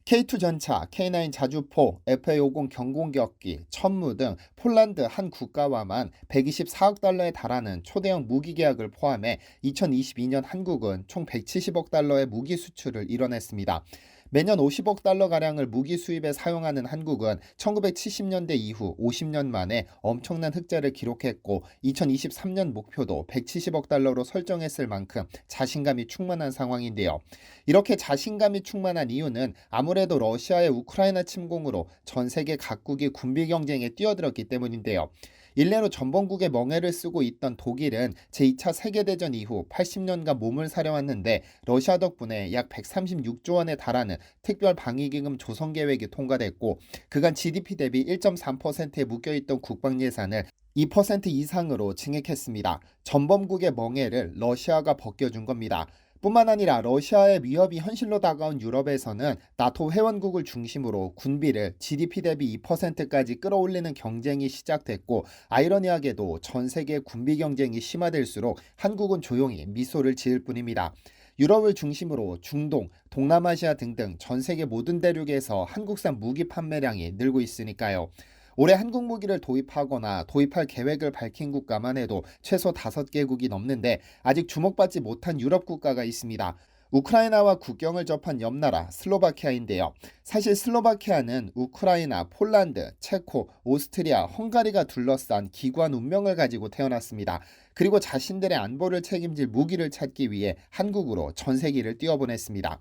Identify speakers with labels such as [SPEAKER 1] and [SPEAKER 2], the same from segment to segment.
[SPEAKER 1] K2 전차, K9 자주포, FA50 경공격기, 천무 등 폴란드 한 국가와만 124억 달러에 달하는 초대형 무기 계약을 포함해 2022년 한국은 총 170억 달러의 무기 수출을 이뤄냈습니다. 매년 50억 달러가량을 무기 수입에 사용하는 한국은 1970년대 이후 50년 만에 엄청난 흑자를 기록했고 2023년 목표도 170억 달러로 설정했을 만큼 자신감이 충만한 상황인데요. 이렇게 자신감이 충만한 이유는 아무래도 러시아의 우크라이나 침공으로 전 세계 각국이 군비 경쟁에 뛰어들었기 때문인데요. 일례로 전범국의 멍에를 쓰고 있던 독일은 제2차 세계대전 이후 80년간 몸을 사려왔는데 러시아 덕분에 약 136조 원에 달하는 특별 방위기금 조성 계획이 통과됐고 그간 GDP 대비 1.3%에 묶여있던 국방 예산을 2% 이상으로 증액했습니다. 전범국의 멍에를 러시아가 벗겨준 겁니다. 뿐만 아니라 러시아의 위협이 현실로 다가온 유럽에서는 나토 회원국을 중심으로 군비를 GDP 대비 2%까지 끌어올리는 경쟁이 시작됐고 아이러니하게도 전 세계 군비 경쟁이 심화될수록 한국은 조용히 미소를 지을 뿐입니다. 유럽을 중심으로 중동, 동남아시아 등등 전 세계 모든 대륙에서 한국산 무기 판매량이 늘고 있으니까요. 올해 한국 무기를 도입하거나 도입할 계획을 밝힌 국가만 해도 최소 5개국이 넘는데 아직 주목받지 못한 유럽 국가가 있습니다. 우크라이나와 국경을 접한 옆나라 슬로바키아인데요. 사실 슬로바키아는 우크라이나, 폴란드, 체코, 오스트리아, 헝가리가 둘러싼 기구한 운명을 가지고 태어났습니다. 그리고 자신들의 안보를 책임질 무기를 찾기 위해 한국으로 전세기를 뛰어보냈습니다.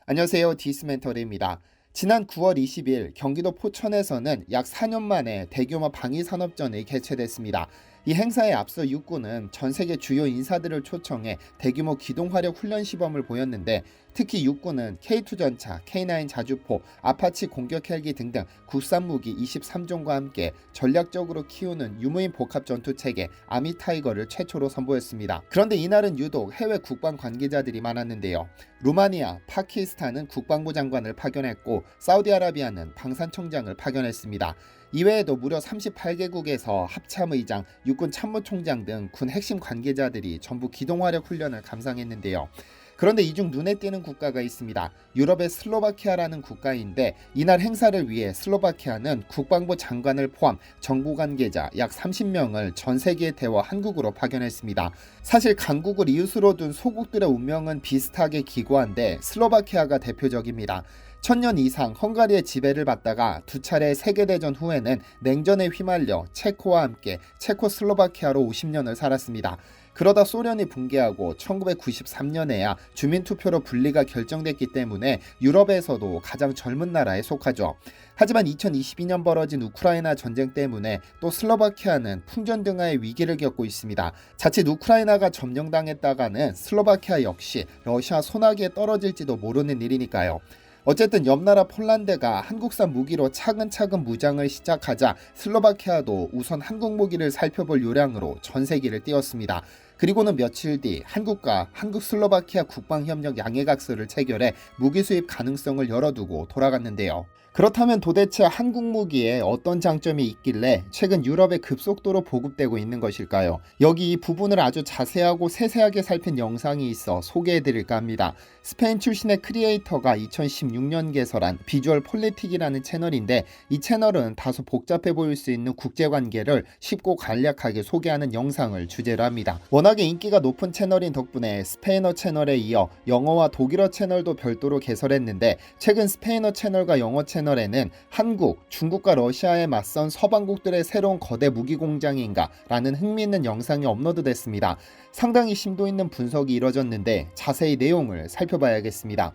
[SPEAKER 1] 안녕하세요. 디스멘터리입니다. 지난 9월 20일 경기도 포천에서는 약 4년 만에 대규모 방위산업전이 개최됐습니다. 이 행사에 앞서 육군은 전 세계 주요 인사들을 초청해 대규모 기동화력 훈련 시범을 보였는데 특히 육군은 K2 전차, K9 자주포, 아파치 공격 헬기 등등 국산 무기 23종과 함께 전략적으로 키우는 유무인 복합 전투체계 아미타이거를 최초로 선보였습니다. 그런데 이날은 유독 해외 국방 관계자들이 많았는데요. 루마니아, 파키스탄은 국방부 장관을 파견했고 사우디아라비아는 방산청장을 파견했습니다. 이외에도 무려 38개국에서 합참의장, 육군 참모총장 등 군 핵심 관계자들이 전부 기동화력 훈련을 감상했는데요. 그런데 이 중 눈에 띄는 국가가 있습니다. 유럽의 슬로바키아라는 국가인데 이날 행사를 위해 슬로바키아는 국방부 장관을 포함 정부 관계자 약 30명을 전 세계에 태워 한국으로 파견했습니다. 사실 강국을 이웃으로 둔 소국들의 운명은 비슷하게 기고한데 슬로바키아가 대표적입니다. 1000년 이상 헝가리의 지배를 받다가 두 차례 세계대전 후에는 냉전에 휘말려 체코와 함께 체코슬로바키아로 50년을 살았습니다. 그러다 소련이 붕괴하고 1993년에야 주민투표로 분리가 결정됐기 때문에 유럽에서도 가장 젊은 나라에 속하죠. 하지만 2022년 벌어진 우크라이나 전쟁 때문에 또 슬로바키아는 풍전등화의 위기를 겪고 있습니다. 자칫 우크라이나가 점령당했다가는 슬로바키아 역시 러시아 손아귀에 떨어질지도 모르는 일이니까요. 어쨌든 옆나라 폴란드가 한국산 무기로 차근차근 무장을 시작하자 슬로바키아도 우선 한국 무기를 살펴볼 요량으로 전세기를 띄웠습니다. 그리고는 며칠 뒤 한국과 한국-슬로바키아 국방협력 양해각서를 체결해 무기 수입 가능성을 열어두고 돌아갔는데요. 그렇다면 도대체 한국 무기에 어떤 장점이 있길래 최근 유럽에 급속도로 보급되고 있는 것일까요? 여기 이 부분을 아주 자세하고 세세하게 살핀 영상이 있어 소개해드릴까 합니다. 스페인 출신의 크리에이터가 2016년 개설한 비주얼 폴리틱이라는 채널인데 이 채널은 다소 복잡해 보일 수 있는 국제관계를 쉽고 간략하게 소개하는 영상을 주제로 합니다. 워낙에 인기가 높은 채널인 덕분에 스페인어 채널에 이어 영어와 독일어 채널도 별도로 개설했는데 최근 스페인어 채널과 영어 채널에는 한국, 중국과 러시아에 맞선 서방국들의 새로운 거대 무기 공장인가 라는 흥미있는 영상이 업로드됐습니다. 상당히 심도 있는 분석이 이뤄졌는데 자세히 내용을 살펴봐야겠습니다.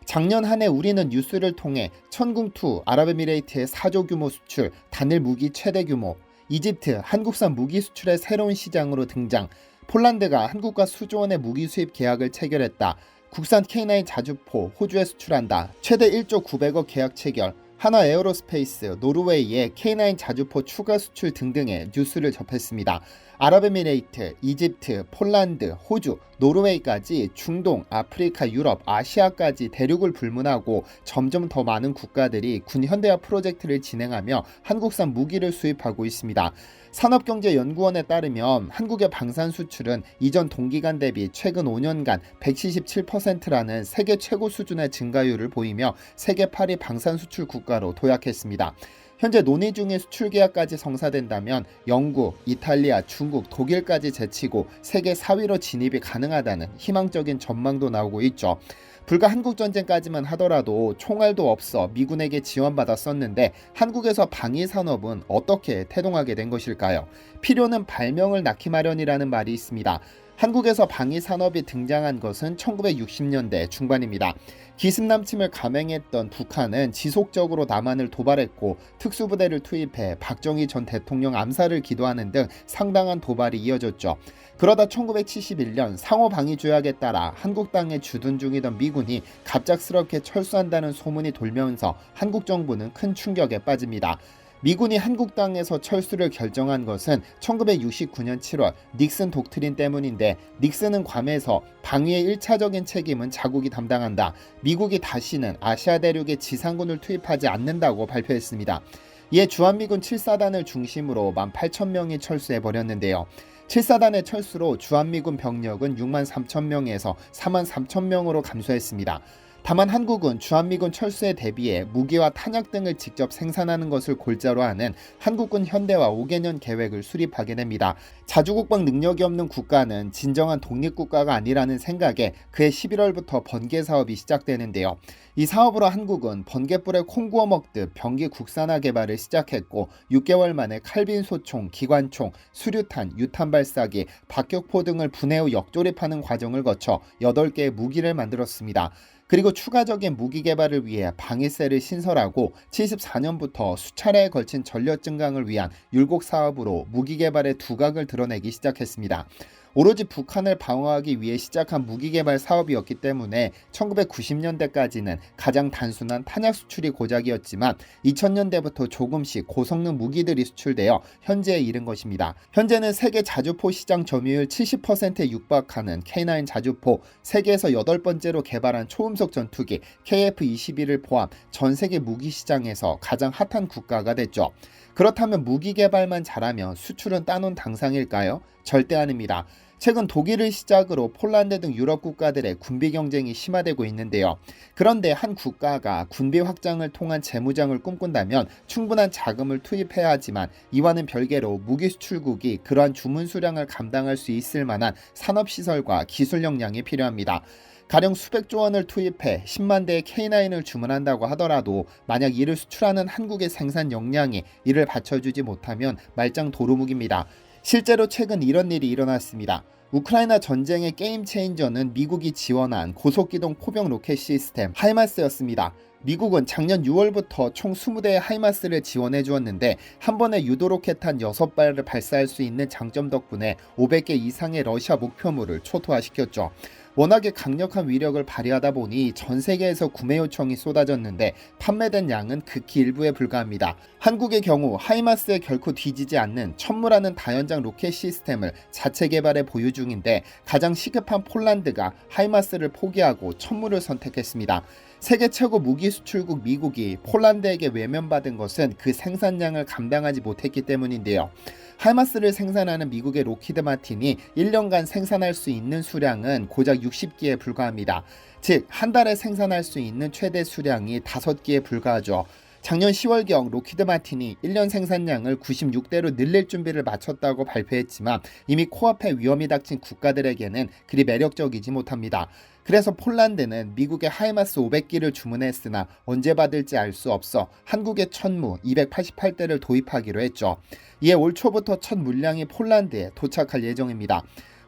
[SPEAKER 1] 작년 한 해 우리는 뉴스를 통해 천궁2 아랍에미레이트의 4조 규모 수출, 단일 무기 최대 규모, 이집트 한국산 무기 수출의 새로운 시장으로 등장, 폴란드가 한국과 수조 원의 무기 수입 계약을 체결했다, 국산 K9 자주포 호주에 수출한다, 최대 1조 900억 계약 체결, 하나 에어로스페이스, 노르웨이의 K9 자주포 추가 수출 등등의 뉴스를 접했습니다. 아랍에미레이트, 이집트, 폴란드, 호주, 노르웨이까지 중동, 아프리카, 유럽, 아시아까지 대륙을 불문하고 점점 더 많은 국가들이 군 현대화 프로젝트를 진행하며 한국산 무기를 수입하고 있습니다. 산업경제연구원에 따르면 한국의 방산 수출은 이전 동기간 대비 최근 5년간 177%라는 세계 최고 수준의 증가율을 보이며 세계 8위 방산 수출 국가로 도약했습니다. 현재 논의 중인 수출 계약까지 성사된다면 영국, 이탈리아, 중국, 독일까지 제치고 세계 4위로 진입이 가능하다는 희망적인 전망도 나오고 있죠. 불과 한국전쟁까지만 하더라도 총알도 없어 미군에게 지원받았었는데 한국에서 방위산업은 어떻게 태동하게 된 것일까요? 필요는 발명을 낳기 마련이라는 말이 있습니다. 한국에서 방위산업이 등장한 것은 1960년대 중반입니다. 기습남침을 감행했던 북한은 지속적으로 남한을 도발했고 특수부대를 투입해 박정희 전 대통령 암살을 기도하는 등 상당한 도발이 이어졌죠. 그러다 1971년 상호방위조약에 따라 한국 땅에 주둔 중이던 미군이 갑작스럽게 철수한다는 소문이 돌면서 한국 정부는 큰 충격에 빠집니다. 미군이 한국 땅에서 철수를 결정한 것은 1969년 7월 닉슨 독트린 때문인데 닉슨은 괌에서 방위의 1차적인 책임은 자국이 담당한다. 미국이 다시는 아시아 대륙에 지상군을 투입하지 않는다고 발표했습니다. 이에 주한미군 7사단을 중심으로 18,000명이 철수해버렸는데요. 7사단의 철수로 주한미군 병력은 63,000명에서 43,000명으로 감소했습니다. 다만 한국은 주한미군 철수에 대비해 무기와 탄약 등을 직접 생산하는 것을 골자로 하는 한국군 현대화 5개년 계획을 수립하게 됩니다. 자주국방 능력이 없는 국가는 진정한 독립국가가 아니라는 생각에 그해 11월부터 번개 사업이 시작되는데요. 이 사업으로 한국은 번개불에 콩 구워 먹듯 병기 국산화 개발을 시작했고 6개월 만에 칼빈 소총, 기관총, 수류탄, 유탄 발사기, 박격포 등을 분해 후 역조립하는 과정을 거쳐 8개의 무기를 만들었습니다. 그리고 추가적인 무기 개발을 위해 방위세를 신설하고 74년부터 수차례에 걸친 전력 증강을 위한 율곡 사업으로 무기 개발의 두각을 드러내기 시작했습니다. 오로지 북한을 방어하기 위해 시작한 무기 개발 사업이었기 때문에 1990년대까지는 가장 단순한 탄약 수출이 고작이었지만 2000년대부터 조금씩 고성능 무기들이 수출되어 현재에 이른 것입니다. 현재는 세계 자주포 시장 점유율 70%에 육박하는 K9 자주포, 세계에서 8번째로 개발한 초음속 전투기 KF-21을 포함 전 세계 무기 시장에서 가장 핫한 국가가 됐죠. 그렇다면 무기 개발만 잘하면 수출은 따놓은 당상일까요? 절대 아닙니다. 최근 독일을 시작으로 폴란드 등 유럽 국가들의 군비 경쟁이 심화되고 있는데요. 그런데 한 국가가 군비 확장을 통한 재무장을 꿈꾼다면 충분한 자금을 투입해야 하지만 이와는 별개로 무기 수출국이 그러한 주문 수량을 감당할 수 있을 만한 산업시설과 기술 역량이 필요합니다. 가령 수백조 원을 투입해 10만 대의 K9을 주문한다고 하더라도 만약 이를 수출하는 한국의 생산 역량이 이를 받쳐주지 못하면 말짱 도루묵입니다. 실제로 최근 이런 일이 일어났습니다. 우크라이나 전쟁의 게임 체인저는 미국이 지원한 고속기동 포병 로켓 시스템 하이마스였습니다. 미국은 작년 6월부터 총 20대의 하이마스를 지원해 주었는데 한 번에 유도 로켓탄 6발을 발사할 수 있는 장점 덕분에 500개 이상의 러시아 목표물을 초토화시켰죠. 워낙에 강력한 위력을 발휘하다 보니 전 세계에서 구매 요청이 쏟아졌는데 판매된 양은 극히 일부에 불과합니다. 한국의 경우 하이마스에 결코 뒤지지 않는 천무라는 다연장 로켓 시스템을 자체 개발해 보유 중인데 가장 시급한 폴란드가 하이마스를 포기하고 천무를 선택했습니다. 세계 최고 무기 수출국 미국이 폴란드에게 외면받은 것은 그 생산량을 감당하지 못했기 때문인데요. 하이마스를 생산하는 미국의 로키드 마틴이 1년간 생산할 수 있는 수량은 고작 60기에 불과합니다. 즉, 한 달에 생산할 수 있는 최대 수량이 5기에 불과하죠. 작년 10월경 로키드 마틴이 1년 생산량을 96대로 늘릴 준비를 마쳤다고 발표했지만 이미 코앞에 위험이 닥친 국가들에게는 그리 매력적이지 못합니다. 그래서 폴란드는 미국의 하이마스 500기를 주문했으나 언제 받을지 알 수 없어 한국의 천무 288대를 도입하기로 했죠. 이에 올 초부터 첫 물량이 폴란드에 도착할 예정입니다.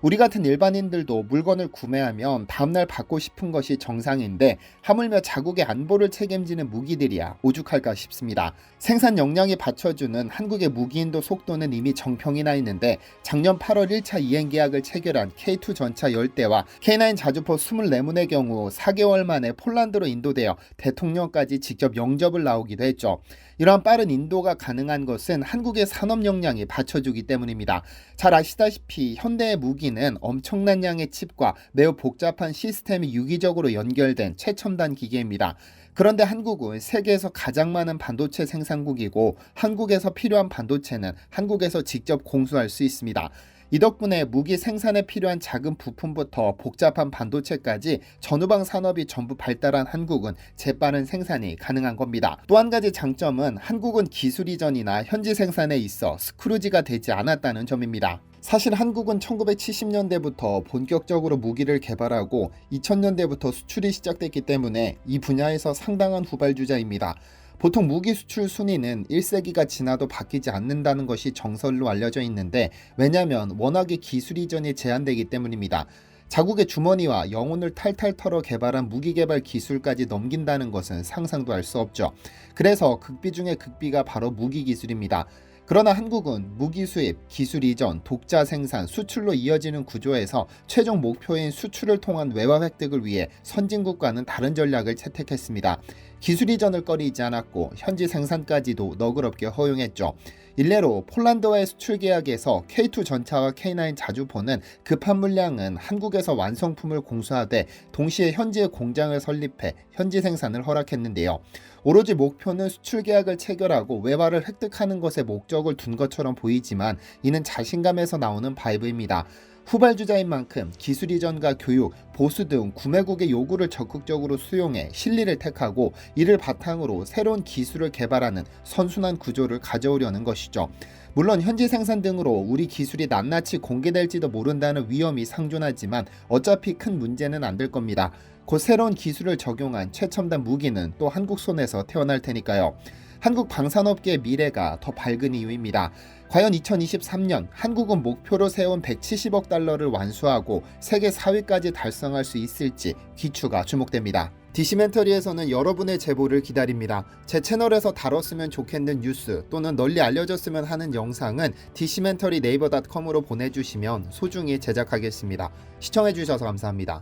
[SPEAKER 1] 우리 같은 일반인들도 물건을 구매하면 다음날 받고 싶은 것이 정상인데 하물며 자국의 안보를 책임지는 무기들이야 오죽할까 싶습니다. 생산 역량이 받쳐주는 한국의 무기인도 속도는 이미 정평이 나 있는데 작년 8월 1차 이행 계약을 체결한 K2 전차 10대와 K9 자주포 24문의 경우 4개월 만에 폴란드로 인도되어 대통령까지 직접 영접을 나오기도 했죠. 이러한 빠른 인도가 가능한 것은 한국의 산업 역량이 받쳐주기 때문입니다. 잘 아시다시피 현대의 무기는 엄청난 양의 칩과 매우 복잡한 시스템이 유기적으로 연결된 최첨단 기계입니다. 그런데 한국은 세계에서 가장 많은 반도체 생산국이고 한국에서 필요한 반도체는 한국에서 직접 공수할 수 있습니다. 이 덕분에 무기 생산에 필요한 작은 부품부터 복잡한 반도체까지 전후방 산업이 전부 발달한 한국은 재빠른 생산이 가능한 겁니다. 또 한 가지 장점은 한국은 기술 이전이나 현지 생산에 있어 스크루지가 되지 않았다는 점입니다. 사실 한국은 1970년대부터 본격적으로 무기를 개발하고 2000년대부터 수출이 시작됐기 때문에 이 분야에서 상당한 후발주자입니다. 보통 무기 수출 순위는 1세기가 지나도 바뀌지 않는다는 것이 정설로 알려져 있는데, 왜냐하면 워낙에 기술 이전이 제한되기 때문입니다. 자국의 주머니와 영혼을 탈탈 털어 개발한 무기 개발 기술까지 넘긴다는 것은 상상도 할 수 없죠. 그래서 극비 중의 극비가 바로 무기 기술입니다. 그러나 한국은 무기 수입, 기술 이전, 독자 생산, 수출로 이어지는 구조에서 최종 목표인 수출을 통한 외화 획득을 위해 선진국과는 다른 전략을 채택했습니다. 기술 이전을 꺼리지 않았고 현지 생산까지도 너그럽게 허용했죠. 일례로 폴란드와의 수출 계약에서 K2 전차와 K9 자주포는 급한 물량은 한국에서 완성품을 공수하되 동시에 현지에 공장을 설립해 현지 생산을 허락했는데요. 오로지 목표는 수출 계약을 체결하고 외화를 획득하는 것에 목적을 둔 것처럼 보이지만 이는 자신감에서 나오는 바이브입니다. 후발주자인 만큼 기술 이전과 교육, 보수 등 구매국의 요구를 적극적으로 수용해 실리를 택하고 이를 바탕으로 새로운 기술을 개발하는 선순환 구조를 가져오려는 것이죠. 물론 현지 생산 등으로 우리 기술이 낱낱이 공개될지도 모른다는 위험이 상존하지만 어차피 큰 문제는 안 될 겁니다. 곧 새로운 기술을 적용한 최첨단 무기는 또 한국 손에서 태어날 테니까요. 한국 방산업계의 미래가 더 밝은 이유입니다. 과연 2023년 한국은 목표로 세운 170억 달러를 완수하고 세계 4위까지 달성할 수 있을지 귀추가 주목됩니다. 디시멘터리에서는 여러분의 제보를 기다립니다. 제 채널에서 다뤘으면 좋겠는 뉴스 또는 널리 알려졌으면 하는 영상은 디시멘터리 네이버.com으로 보내주시면 소중히 제작하겠습니다. 시청해주셔서 감사합니다.